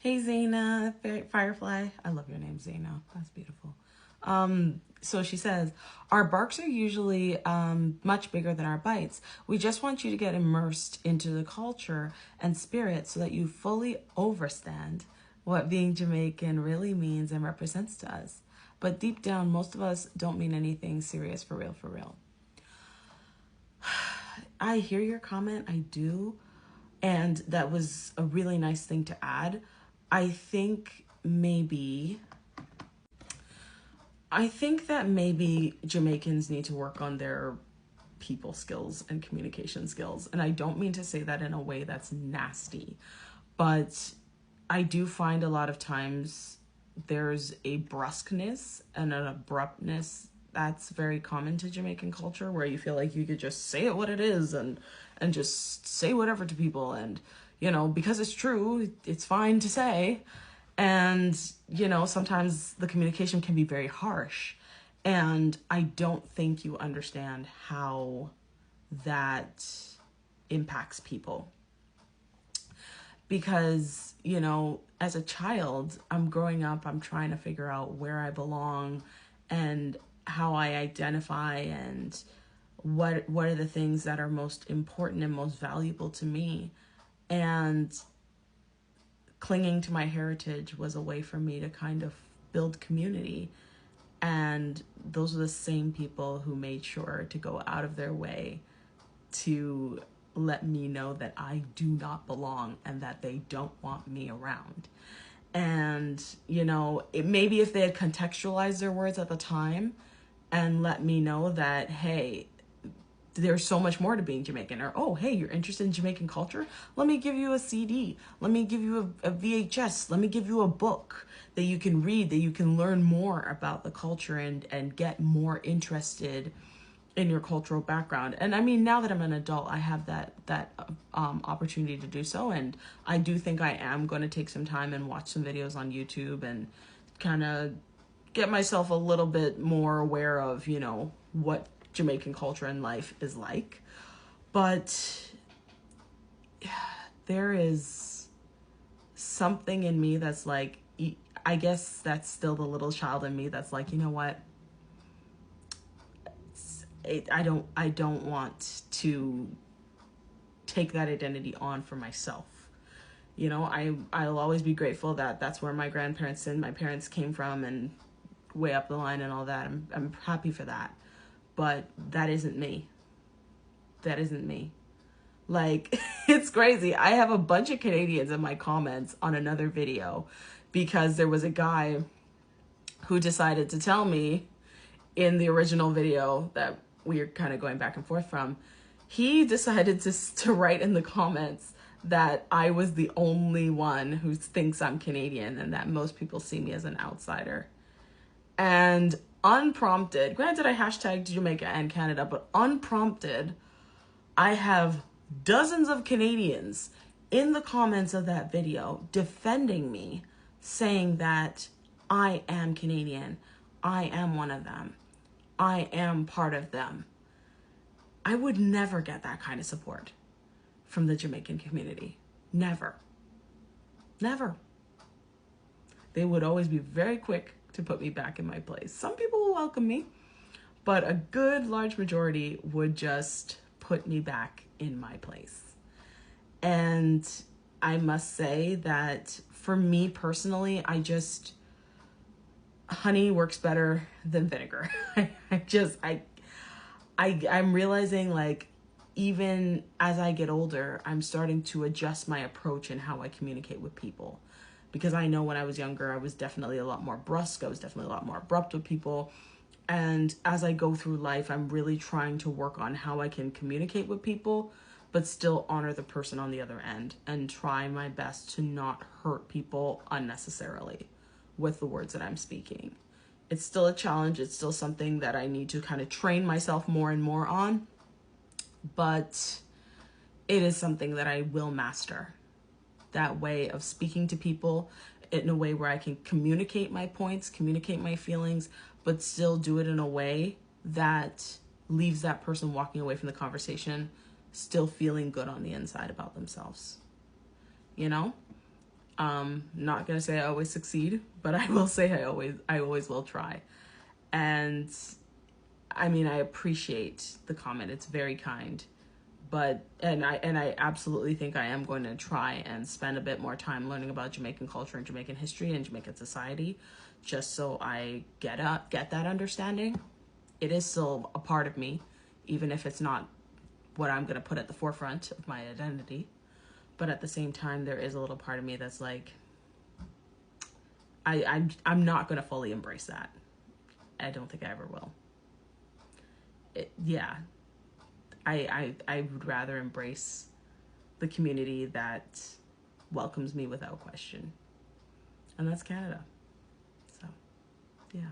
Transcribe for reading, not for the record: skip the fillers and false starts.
Hey Zaina, Firefly. I love your name, Zaina. That's beautiful. So she says, our barks are usually much bigger than our bites. We just want you to get immersed into the culture and spirit so that you fully understand what being Jamaican really means and represents to us. But deep down, most of us don't mean anything serious for real, for real. I hear your comment, I do. And that was a really nice thing to add. I think maybe I think that maybe Jamaicans need to work on their people skills and communication skills. And I don't mean to say that in a way that's nasty, but I do find a lot of times there's a brusqueness and an abruptness that's very common to Jamaican culture, where you feel like you could just say it what it is and just say whatever to people, and because it's true, it's fine to say. And sometimes the communication can be very harsh, and I don't think you understand how that impacts people. Because as a child, I'm growing up, I'm trying to figure out where I belong and how I identify, and what are the things that are most important and most valuable to me. And clinging to my heritage was a way for me to kind of build community. And those are the same people who made sure to go out of their way to let me know that I do not belong and that they don't want me around. And, maybe if they had contextualized their words at the time and let me know that, hey, there's so much more to being Jamaican, or, oh, hey, you're interested in Jamaican culture? Let me give you a CD. Let me give you a VHS. Let me give you a book that you can read, that you can learn more about the culture and get more interested in your cultural background. And I mean, now that I'm an adult, I have that opportunity to do so. And I do think I am going to take some time and watch some videos on YouTube and kind of get myself a little bit more aware of, what Jamaican culture and life is like. But there is something in me that's like, I guess that's still the little child in me that's like, you know what? I don't want to take that identity on for myself. I'll always be grateful that that's where my grandparents and my parents came from, and way up the line and all that. I'm happy for that. But that isn't me. That isn't me. Like, it's crazy. I have a bunch of Canadians in my comments on another video because there was a guy who decided to tell me in the original video that we are kind of going back and forth from, he decided to write in the comments that I was the only one who thinks I'm Canadian and that most people see me as an outsider. And unprompted, granted I hashtagged Jamaica and Canada, but unprompted, I have dozens of Canadians in the comments of that video defending me, saying that I am Canadian, I am one of them, I am part of them. I would never get that kind of support from the Jamaican community. Never. Never. They would always be very quick to put me back in my place. Some people will welcome me, but a good large majority would just put me back in my place. And I must say that for me personally, honey works better than vinegar. I'm realizing, like, even as I get older, I'm starting to adjust my approach and how I communicate with people. Because I know when I was younger, I was definitely a lot more brusque. I was definitely a lot more abrupt with people. And as I go through life, I'm really trying to work on how I can communicate with people, but still honor the person on the other end and try my best to not hurt people unnecessarily with the words that I'm speaking. It's still a challenge. It's still something that I need to kind of train myself more and more on, but it is something that I will master. That way of speaking to people in a way where I can communicate my points, communicate my feelings, but still do it in a way that leaves that person walking away from the conversation still feeling good on the inside about themselves. Not gonna say I always succeed, but I will say I always will try. And I mean, I appreciate the comment. It's very kind. But and I absolutely think I am going to try and spend a bit more time learning about Jamaican culture and Jamaican history and Jamaican society, just so I get that understanding. It is still a part of me, even if it's not what I'm going to put at the forefront of my identity. But at the same time, there is a little part of me that's like, I'm not going to fully embrace that. I don't think I ever will. Yeah, I would rather embrace the community that welcomes me without question, and that's Canada. So, yeah.